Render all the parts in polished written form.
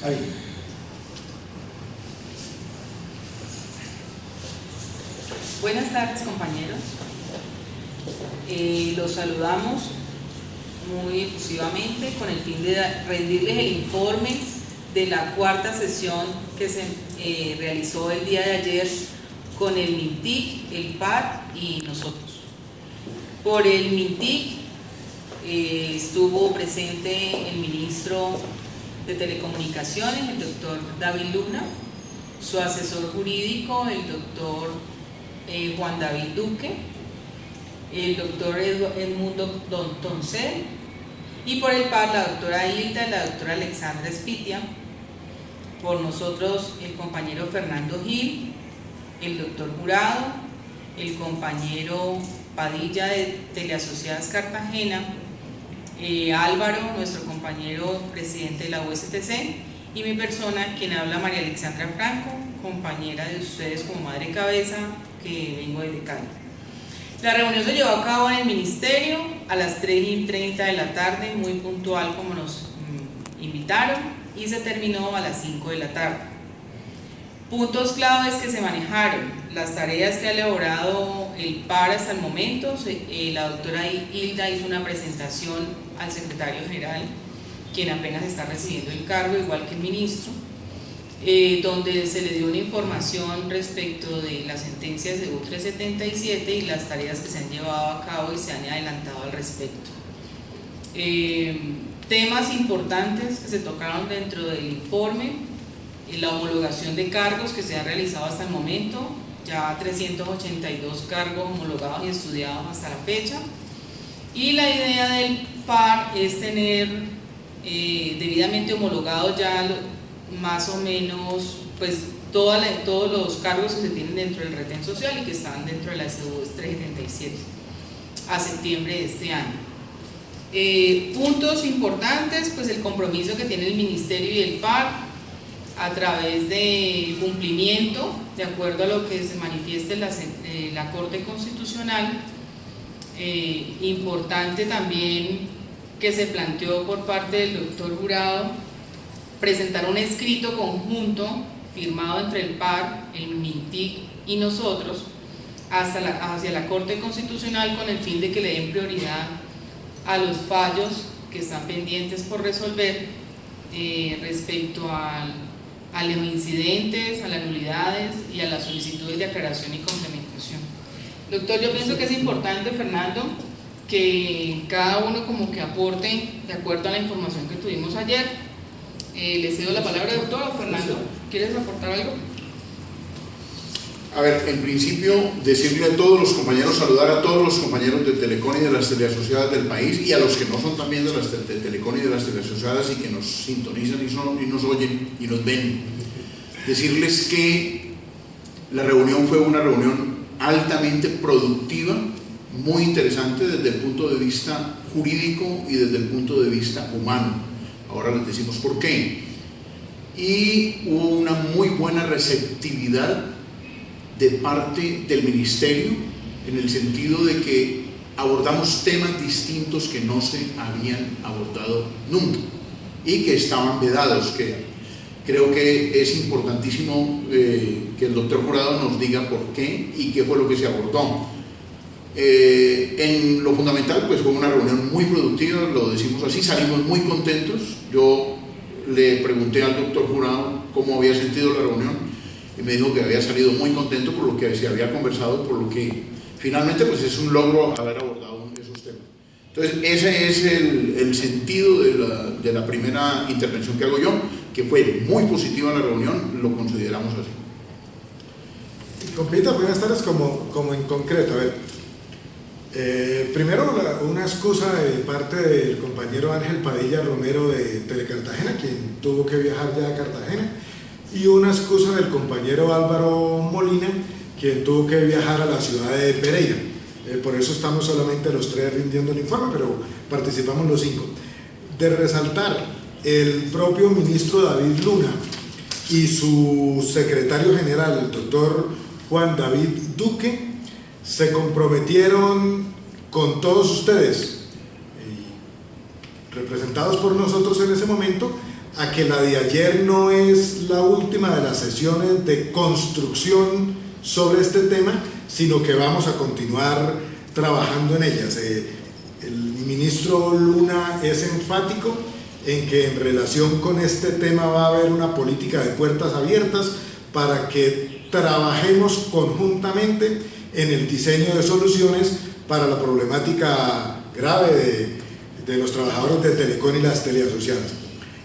Ahí. Buenas tardes, compañeros. Los saludamos muy efusivamente con el fin de rendirles el informe de la cuarta sesión que se realizó el día de ayer con el MINTIC, el PAR y nosotros. Por el MINTIC estuvo presente el ministro de Telecomunicaciones, el doctor David Luna, su asesor jurídico, el doctor Juan David Duque, el doctor Edmundo Toncel, y por el PAR la doctora Hilda y la doctora Alexandra Espitia, por nosotros el compañero Fernando Gil, el doctor Jurado, el compañero Padilla de Teleasociadas Cartagena, Álvaro, nuestro compañero presidente de la USTC, y mi persona, quien habla, María Alexandra Franco, compañera de ustedes como madre cabeza, que vengo desde Cali. La reunión se llevó a cabo en el ministerio a las 3:30 de la tarde, muy puntual como nos invitaron, y se terminó a las 5 de la tarde. Puntos claves que se manejaron: las tareas que ha elaborado el PAR hasta el momento. La doctora Hilda hizo una presentación al secretario general, quien apenas está recibiendo el cargo, igual que el ministro, donde se le dio una información respecto de las sentencias de U377 y las tareas que se han llevado a cabo y se han adelantado al respecto. Temas importantes que se tocaron dentro del informe: la homologación de cargos que se ha realizado hasta el momento, ya 382 cargos homologados y estudiados hasta la fecha, y la idea del PAR es tener debidamente homologados ya más o menos pues todos los cargos que se tienen dentro del retén social y que están dentro de la SU 377 a septiembre de este año. Puntos importantes: pues el compromiso que tiene el ministerio y el PAR a través de cumplimiento de acuerdo a lo que se manifieste la Corte Constitucional. Importante también que se planteó por parte del doctor Jurado presentar un escrito conjunto firmado entre el PAR, el MINTIC y nosotros hacia la Corte Constitucional, con el fin de que le den prioridad a los fallos que están pendientes por resolver respecto a los incidentes, a las nulidades y a las solicitudes de aclaración y complementación. Doctor, yo pienso que es importante, Fernando, que cada uno como que aporte de acuerdo a la información que tuvimos ayer. Le cedo la palabra, doctor. Fernando, ¿quieres aportar algo? A ver, en principio, decirle a todos los compañeros, saludar a todos los compañeros de Telecom y de las teleasociadas del país, y a los que no son también de las de Telecom y de las teleasociadas y que nos sintonizan y nos oyen y nos ven. Decirles que la reunión fue una reunión altamente productiva, muy interesante desde el punto de vista jurídico y desde el punto de vista humano. Ahora les decimos por qué. Y hubo una muy buena receptividad de parte del ministerio, en el sentido de que abordamos temas distintos que no se habían abordado nunca y que estaban vedados, que creo que es importantísimo que el doctor Jurado nos diga por qué y qué fue lo que se abordó. En lo fundamental, pues fue una reunión muy productiva, lo decimos así, salimos muy contentos. Yo le pregunté al doctor Jurado cómo había sentido la reunión y me dijo que había salido muy contento por lo que se había conversado, por lo que finalmente pues es un logro haber abordado esos temas. Entonces ese es el sentido de la primera intervención que hago yo, que fue muy positiva la reunión, lo consideramos así. Completa, buenas tardes, como en concreto. A ver, primero una excusa de parte del compañero Ángel Padilla Romero de Telecartagena, quien tuvo que viajar ya a Cartagena, y una excusa del compañero Álvaro Molina, quien tuvo que viajar a la ciudad de Pereira. Por eso estamos solamente los tres rindiendo el informe, pero participamos los 5. De resaltar, el propio ministro David Luna y su secretario general, el doctor Juan David Duque, se comprometieron con todos ustedes, representados por nosotros en ese momento, a que la de ayer no es la última de las sesiones de construcción sobre este tema, sino que vamos a continuar trabajando en ellas. El ministro Luna es enfático en que en relación con este tema va a haber una política de puertas abiertas para que trabajemos conjuntamente en el diseño de soluciones para la problemática grave de los trabajadores de Telecom y las teleasociadas.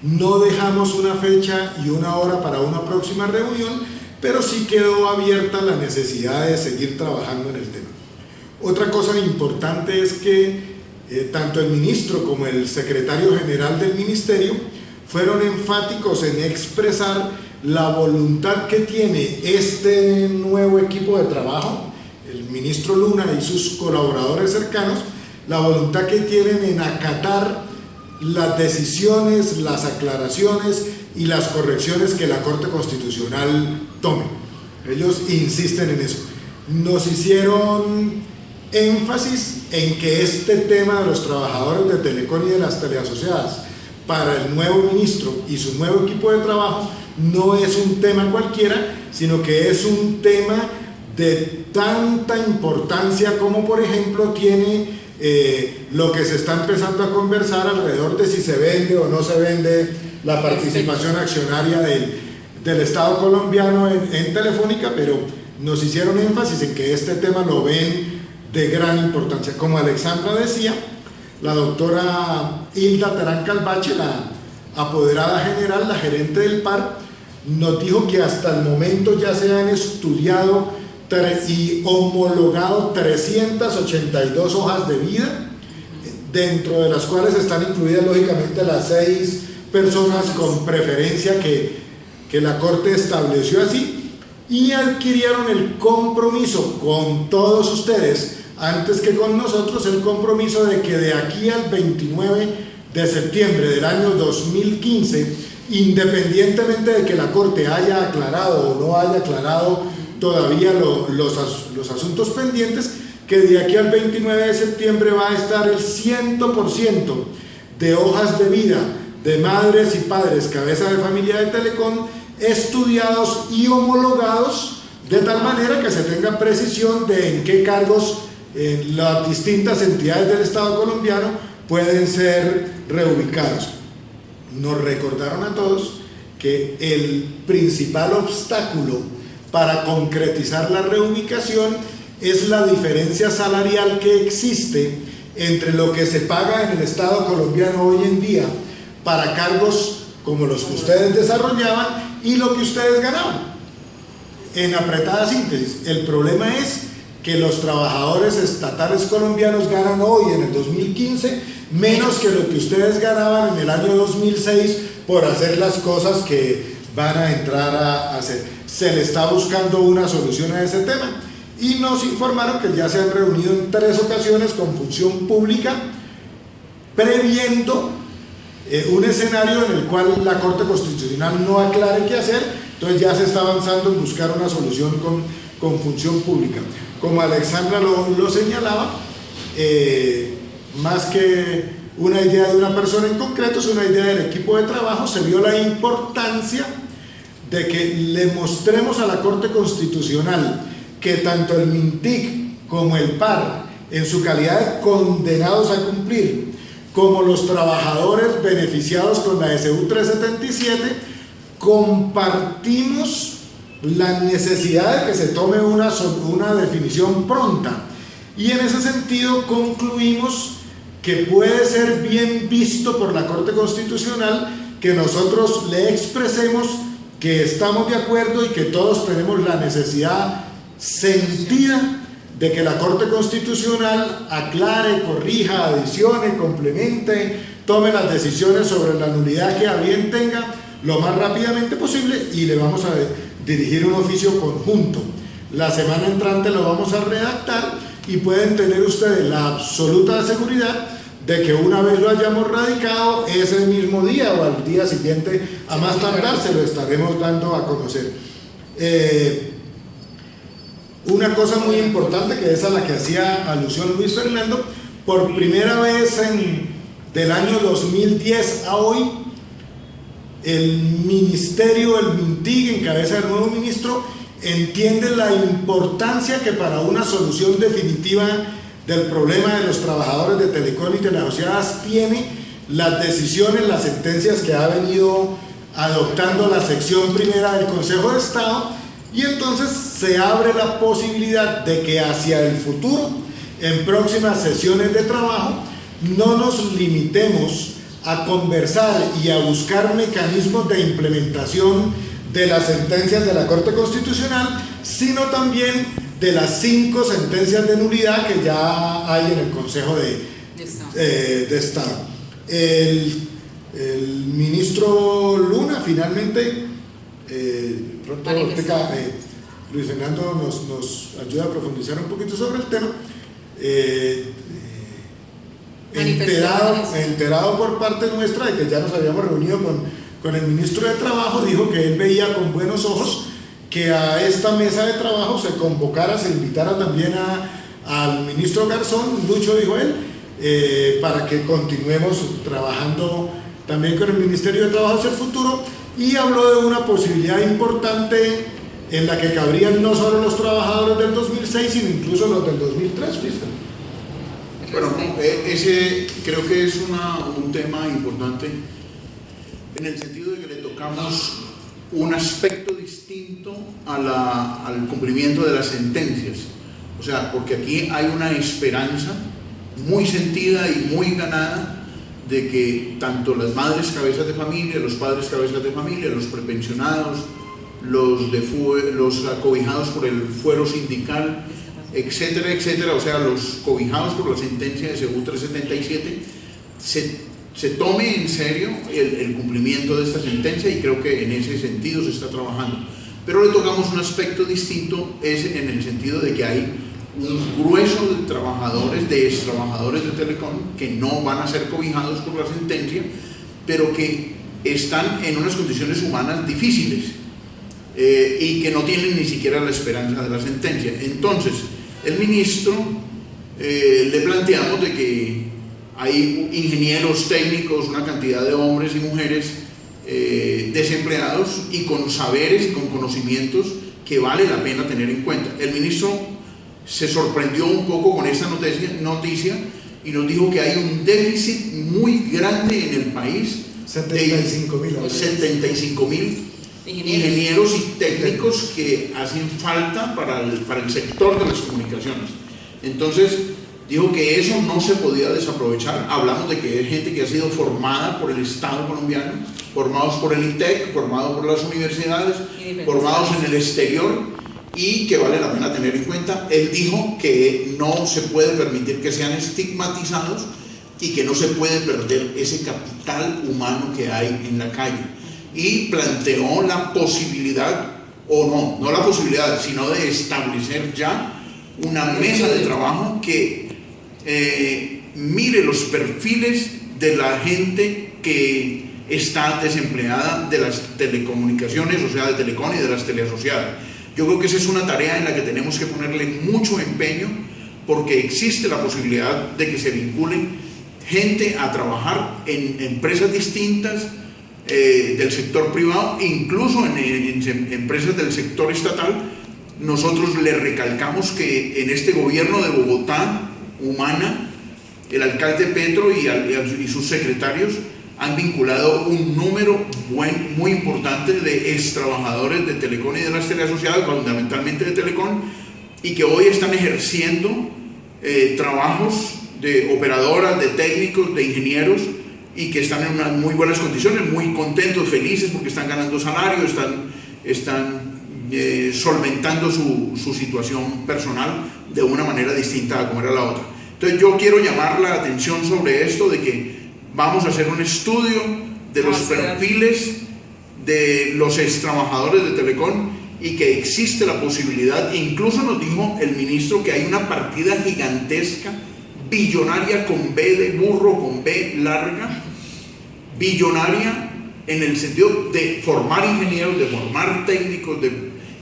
No dejamos una fecha y una hora para una próxima reunión, pero sí quedó abierta la necesidad de seguir trabajando en el tema. Otra cosa importante es que tanto el ministro como el secretario general del ministerio fueron enfáticos en expresar la voluntad que tiene este nuevo equipo de trabajo, el ministro Luna y sus colaboradores cercanos, la voluntad que tienen en acatar las decisiones, las aclaraciones y las correcciones que la Corte Constitucional tome. Ellos insisten en eso. Nos hicieron énfasis en que este tema de los trabajadores de Telecom y de las teleasociadas para el nuevo ministro y su nuevo equipo de trabajo no es un tema cualquiera, sino que es un tema de tanta importancia como por ejemplo tiene lo que se está empezando a conversar alrededor de si se vende o no se vende la participación accionaria del Estado colombiano en Telefónica, pero nos hicieron énfasis en que este tema lo ven de gran importancia. Como Alexandra decía, la doctora Hilda Terán Calvache, la apoderada general, la gerente del PAR, nos dijo que hasta el momento ya se han estudiado y homologado 382 hojas de vida, dentro de las cuales están incluidas lógicamente las 6 personas con preferencia que la Corte estableció así, y adquirieron el compromiso con todos ustedes, antes que con nosotros, el compromiso de que de aquí al 29 de septiembre del año 2015, independientemente de que la Corte haya aclarado o no haya aclarado todavía los asuntos pendientes, que de aquí al 29 de septiembre va a estar el 100% de hojas de vida de madres y padres cabeza de familia de Telecom estudiados y homologados de tal manera que se tenga precisión de en qué cargos las distintas entidades del Estado colombiano pueden ser reubicados. Nos recordaron a todos que el principal obstáculo para concretizar la reubicación es la diferencia salarial que existe entre lo que se paga en el Estado colombiano hoy en día para cargos como los que ustedes desarrollaban y lo que ustedes ganaban. En apretada síntesis, el problema es que los trabajadores estatales colombianos ganan hoy, en el 2015, menos que lo que ustedes ganaban en el año 2006 por hacer las cosas que van a entrar a hacer. Se le está buscando una solución a ese tema y nos informaron que ya se han reunido en 3 ocasiones con Función Pública, previendo un escenario en el cual la Corte Constitucional no aclare qué hacer. Entonces ya se está avanzando en buscar una solución con Función Pública. Como Alexandra lo señalaba, más que una idea de una persona en concreto, es una idea del equipo de trabajo. Se vio la importancia de que le mostremos a la Corte Constitucional que tanto el MINTIC como el PAR, en su calidad de condenados a cumplir, como los trabajadores beneficiados con la SU 377, compartimos la necesidad de que se tome una definición pronta, y en ese sentido concluimos que puede ser bien visto por la Corte Constitucional que nosotros le expresemos que estamos de acuerdo y que todos tenemos la necesidad sentida de que la Corte Constitucional aclare, corrija, adicione, complemente, tome las decisiones sobre la nulidad que a bien tenga lo más rápidamente posible, y le vamos a dirigir un oficio conjunto. La semana entrante lo vamos a redactar y pueden tener ustedes la absoluta seguridad de que una vez lo hayamos radicado, ese mismo día o al día siguiente, a más tardar, se lo estaremos dando a conocer. Una cosa muy importante, que es a la que hacía alusión Luis Fernando, por primera vez del año 2010 a hoy, el ministerio, el MINTIG, en cabeza del nuevo ministro, entiende la importancia que para una solución definitiva del problema de los trabajadores de Telecom y Teleasociadas tiene las decisiones, las sentencias que ha venido adoptando la sección primera del Consejo de Estado, y entonces se abre la posibilidad de que hacia el futuro, en próximas sesiones de trabajo, no nos limitemos a conversar y a buscar mecanismos de implementación de las sentencias de la Corte Constitucional, sino también de las 5 sentencias de nulidad que ya hay en el Consejo de Estado. El ministro Luna finalmente, Luis Fernando nos ayuda a profundizar un poquito sobre el tema, enterado por parte nuestra de que ya nos habíamos reunido con el ministro de Trabajo, dijo que él veía con buenos ojos que a esta mesa de trabajo se convocara, se invitara también al ministro Garzón, Lucho dijo él, para que continuemos trabajando también con el Ministerio de Trabajo hacia el futuro, y habló de una posibilidad importante en la que cabrían no solo los trabajadores del 2006, sino incluso los del 2003, ¿viste? Bueno, ese creo que es un tema importante en el sentido de que le tocamos un aspecto distinto al cumplimiento de las sentencias. O sea, porque aquí hay una esperanza muy sentida y muy ganada de que tanto las madres cabezas de familia, los padres cabezas de familia, los prepensionados, los acobijados por el fuero sindical, etcétera, etcétera, o sea, los cobijados por la sentencia de SEGU 377, se tome en serio el cumplimiento de esta sentencia, y creo que en ese sentido se está trabajando. Pero le tocamos un aspecto distinto, es en el sentido de que hay un grueso de trabajadores, de extrabajadores de Telecom, que no van a ser cobijados por la sentencia, pero que están en unas condiciones humanas difíciles y que no tienen ni siquiera la esperanza de la sentencia. Entonces, el ministro le planteamos de que hay ingenieros técnicos, una cantidad de hombres y mujeres desempleados y con saberes y con conocimientos que vale la pena tener en cuenta. El ministro se sorprendió un poco con esta noticia y nos dijo que hay un déficit muy grande en el país, 75.000 ingenieros y técnicos que hacen falta para el sector de las comunicaciones. Entonces dijo que eso no se podía desaprovechar. Hablamos de que hay gente que ha sido formada por el Estado colombiano, formados por el ITEC, formados por las universidades, formados en el exterior, y que vale la pena tener en cuenta. Él dijo que no se puede permitir que sean estigmatizados y que no se puede perder ese capital humano que hay en la calle, y planteó la posibilidad, o no la posibilidad, sino de establecer ya una mesa de trabajo que mire los perfiles de la gente que está desempleada de las telecomunicaciones, o sea, de Telecom y de las teleasociadas. Yo creo que esa es una tarea en la que tenemos que ponerle mucho empeño, porque existe la posibilidad de que se vinculen gente a trabajar en empresas distintas del sector privado, incluso en empresas del sector estatal. Nosotros le recalcamos que en este gobierno de Bogotá, Humana, el alcalde Petro y sus secretarios han vinculado un número muy importante de extrabajadores de Telecom y de las teleasociadas, fundamentalmente de Telecom, y que hoy están ejerciendo trabajos de operadoras, de técnicos, de ingenieros, y que están en unas muy buenas condiciones, muy contentos, felices, porque están ganando salario, están solventando su situación personal de una manera distinta a como era la otra. Entonces yo quiero llamar la atención sobre esto, de que vamos a hacer un estudio de los perfiles de los extrabajadores de Telecom, y que existe la posibilidad, incluso nos dijo el ministro que hay una partida gigantesca, billonaria, con B de burro, con B larga, billonaria, en el sentido de formar ingenieros, de formar técnicos,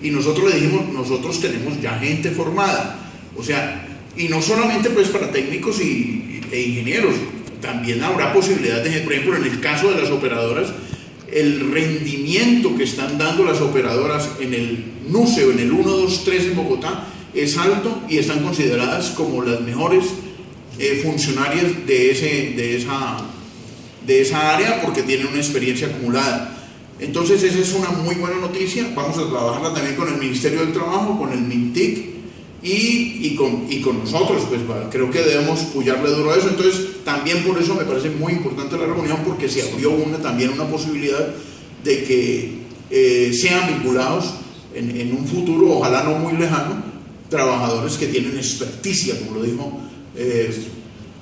y nosotros le dijimos, nosotros tenemos ya gente formada, o sea, y no solamente pues para técnicos e ingenieros, también habrá posibilidad de, por ejemplo, en el caso de las operadoras, el rendimiento que están dando las operadoras en el NUCE o en el 123 en Bogotá es alto y están consideradas como las mejores funcionarias de esa área porque tienen una experiencia acumulada. Entonces esa es una muy buena noticia. Vamos a trabajarla también con el Ministerio del Trabajo, con el MINTIC y con nosotros, pues creo que debemos puyarle duro a eso. Entonces también por eso me parece muy importante la reunión, porque se abrió también una posibilidad de que sean vinculados en un futuro, ojalá no muy lejano, trabajadores que tienen experticia, como lo dijo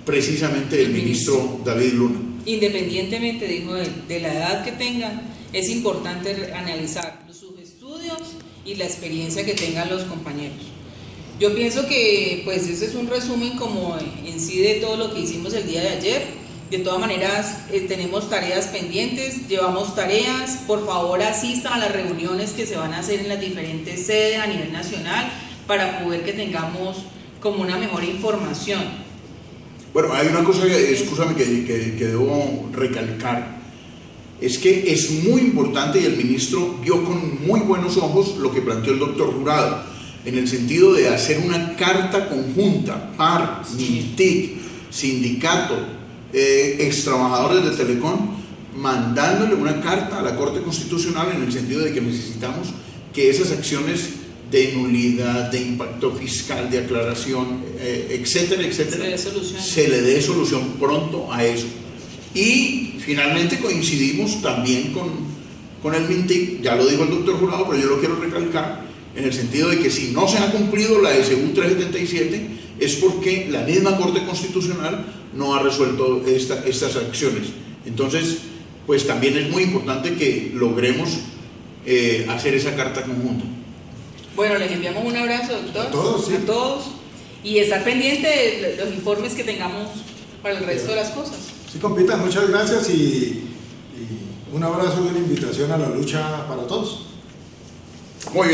precisamente el ministro David Luna. Independientemente, dijo él, de la edad que tengan, es importante analizar sus estudios y la experiencia que tengan los compañeros. Yo pienso que pues ese es un resumen como en sí de todo lo que hicimos el día de ayer. De todas maneras, tenemos tareas pendientes, llevamos tareas. Por favor, asistan a las reuniones que se van a hacer en las diferentes sedes a nivel nacional para poder que tengamos como una mejor información. Bueno, hay una cosa, escúchame, que debo recalcar. Es que es muy importante, y el ministro vio con muy buenos ojos lo que planteó el doctor Jurado, en el sentido de hacer una carta conjunta, PAR, MINTIC, sindicato, extrabajadores de Telecom, mandándole una carta a la Corte Constitucional en el sentido de que necesitamos que esas acciones de nulidad, de impacto fiscal, de aclaración, etcétera, etcétera, se le dé solución pronto a eso. Y finalmente coincidimos también con el MINTIC, ya lo dijo el doctor Jurado, pero yo lo quiero recalcar, en el sentido de que si no se ha cumplido la SU 377 es porque la misma Corte Constitucional no ha resuelto estas acciones. Entonces, pues también es muy importante que logremos hacer esa carta conjunta. Bueno, les enviamos un abrazo, doctor. A todos, sí. A todos. Y estar pendiente de los informes que tengamos para el resto de las cosas. Sí, compita, muchas gracias y un abrazo y una invitación a la lucha para todos.